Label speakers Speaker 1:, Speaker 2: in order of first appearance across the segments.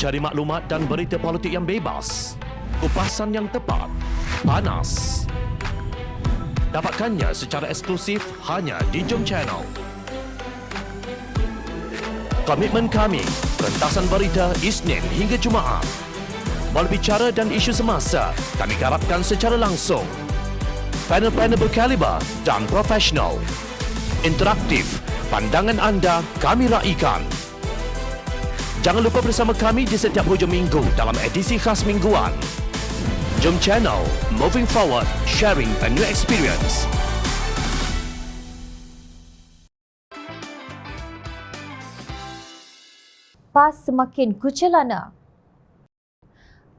Speaker 1: Cari maklumat dan berita politik yang bebas, kupasan yang tepat, panas. Dapatkannya secara eksklusif hanya di Jom Channel. Komitmen kami, pentasan berita Isnin hingga Jumaat. Berbicara dan isu semasa, kami garapkan secara langsung. Panel-panel berkaliber dan profesional. Interaktif, pandangan anda kami raikan. Jangan lupa bersama kami di setiap hujung minggu dalam edisi khas mingguan. Jom Channel, moving forward, sharing a new experience.
Speaker 2: PAS semakin kucelana.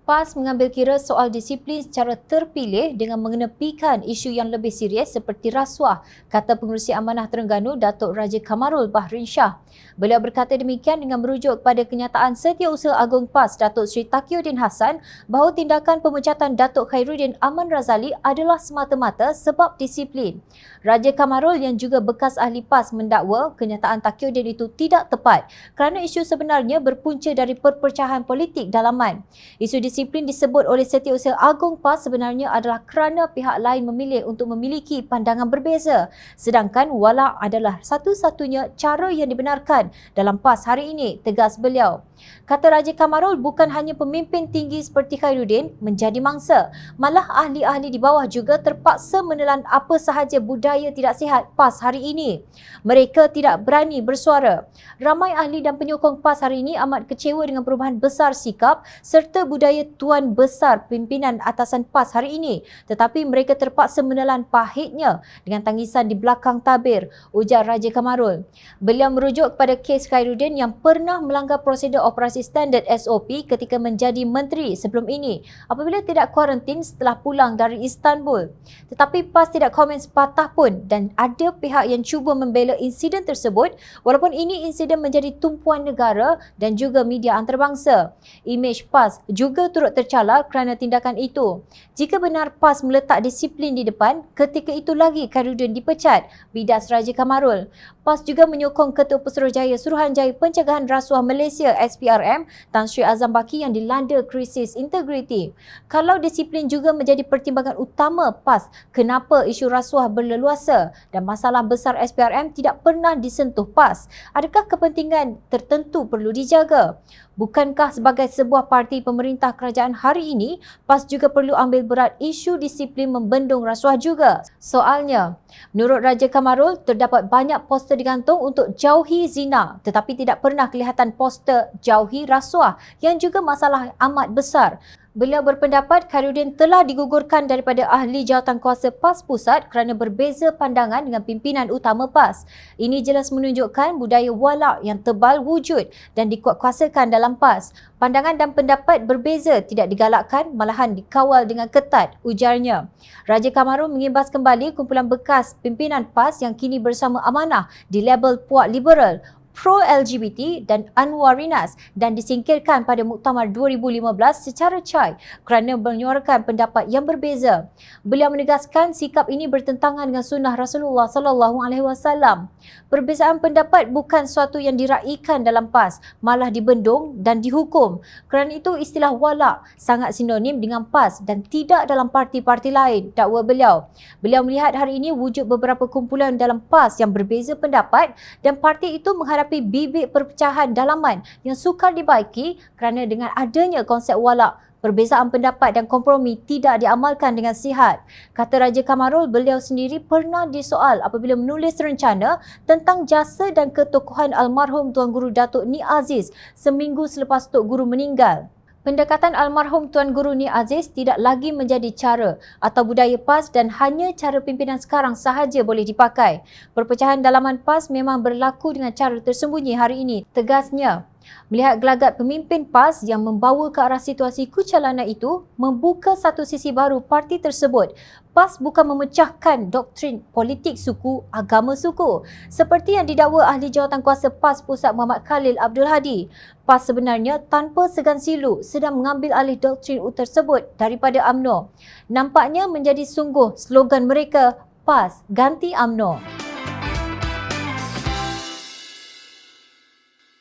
Speaker 2: PAS mengambil kira soal disiplin secara terpilih dengan mengenepikan isu yang lebih serius seperti rasuah, kata Pengerusi Amanah Terengganu Datuk Raja Kamarul Bahrin Shah. Beliau berkata demikian dengan merujuk kepada kenyataan Setiausaha Agung PAS Datuk Seri Taqiyuddin Hassan bahawa tindakan pemecatan Datuk Khairuddin Aman Razali adalah semata-mata sebab disiplin. Raja Kamarul yang juga bekas ahli PAS mendakwa kenyataan Taqiyuddin itu tidak tepat kerana isu sebenarnya berpunca dari perpecahan politik dalaman. Isu disiplin disebut oleh Setiausaha Agung PAS sebenarnya adalah kerana pihak lain memilih untuk memiliki pandangan berbeza, sedangkan wala adalah satu-satunya cara yang dibenarkan dalam PAS hari ini, tegas beliau. Kata Raja Kamarul, bukan hanya pemimpin tinggi seperti Khairuddin menjadi mangsa, malah ahli-ahli di bawah juga terpaksa menelan apa sahaja budaya tidak sihat PAS hari ini. Mereka tidak berani bersuara. Ramai ahli dan penyokong PAS hari ini amat kecewa dengan perubahan besar sikap serta budaya tuan besar pimpinan atasan PAS hari ini, tetapi mereka terpaksa menelan pahitnya dengan tangisan di belakang tabir, ujar Raja Kamarul. Beliau merujuk kepada kes Khairuddin yang pernah melanggar prosedur operasi standard SOP ketika menjadi menteri sebelum ini apabila tidak kuarantin setelah pulang dari Istanbul. Tetapi PAS tidak komen sepatah pun dan ada pihak yang cuba membela insiden tersebut walaupun ini insiden menjadi tumpuan negara dan juga media antarabangsa. Imej PAS juga turut tercalar kerana tindakan itu. Jika benar PAS meletak disiplin di depan, ketika itu lagi Khairuddin dipecat, bidas Raja Kamarul. PAS juga menyokong Ketua Pesuruhjaya Suruhanjaya Pencegahan Rasuah Malaysia SPRM Tan Sri Azam Baki yang dilanda krisis integriti. Kalau disiplin juga menjadi pertimbangan utama PAS, kenapa isu rasuah berleluasa dan masalah besar SPRM tidak pernah disentuh PAS? Adakah kepentingan tertentu perlu dijaga? Bukankah sebagai sebuah parti pemerintah kerajaan hari ini, PAS juga perlu ambil berat isu disiplin membendung rasuah juga? Soalnya, menurut Raja Kamarul, terdapat banyak poster digantung untuk jauhi zina tetapi tidak pernah kelihatan poster jauhi rasuah yang juga masalah amat besar. Beliau berpendapat Khairuddin telah digugurkan daripada ahli jawatankuasa PAS Pusat kerana berbeza pandangan dengan pimpinan utama PAS. Ini jelas menunjukkan budaya wala yang tebal wujud dan dikuatkuasakan dalam PAS. Pandangan dan pendapat berbeza tidak digalakkan, malahan dikawal dengan ketat, ujarnya. Raja Kamarul mengimbas kembali kumpulan bekas pimpinan PAS yang kini bersama amanah di label puak liberal, pro-LGBT dan Anwarinas dan disingkirkan pada Muktamar 2015 secara cai kerana menyuarakan pendapat yang berbeza. Beliau menegaskan sikap ini bertentangan dengan sunnah Rasulullah SAW. Perbezaan pendapat bukan suatu yang diraikan dalam PAS, malah dibendung dan dihukum. Kerana itu istilah wala sangat sinonim dengan PAS dan tidak dalam parti-parti lain, dakwa beliau. Beliau melihat hari ini wujud beberapa kumpulan dalam PAS yang berbeza pendapat dan parti itu menghadapi bibit perpecahan dalaman yang sukar dibaiki kerana dengan adanya konsep wala, perbezaan pendapat dan kompromi tidak diamalkan dengan sihat. Kata Raja Kamarul, beliau sendiri pernah disoal apabila menulis rencana tentang jasa dan ketokohan almarhum Tuan Guru Datuk Ni Aziz seminggu selepas Tok Guru meninggal. Pendekatan almarhum Tuan Guru Ni Aziz tidak lagi menjadi cara atau budaya PAS dan hanya cara pimpinan sekarang sahaja boleh dipakai. Perpecahan dalaman PAS memang berlaku dengan cara tersembunyi hari ini, tegasnya. Melihat gelagat pemimpin PAS yang membawa ke arah situasi kucalana itu membuka satu sisi baru parti tersebut. PAS bukan memecahkan doktrin politik suku, agama suku seperti yang didakwa ahli jawatankuasa PAS Pusat Muhammad Khalil Abdul Hadi. PAS sebenarnya tanpa segan silu sedang mengambil alih doktrin tersebut daripada UMNO. Nampaknya menjadi sungguh slogan mereka, PAS ganti UMNO.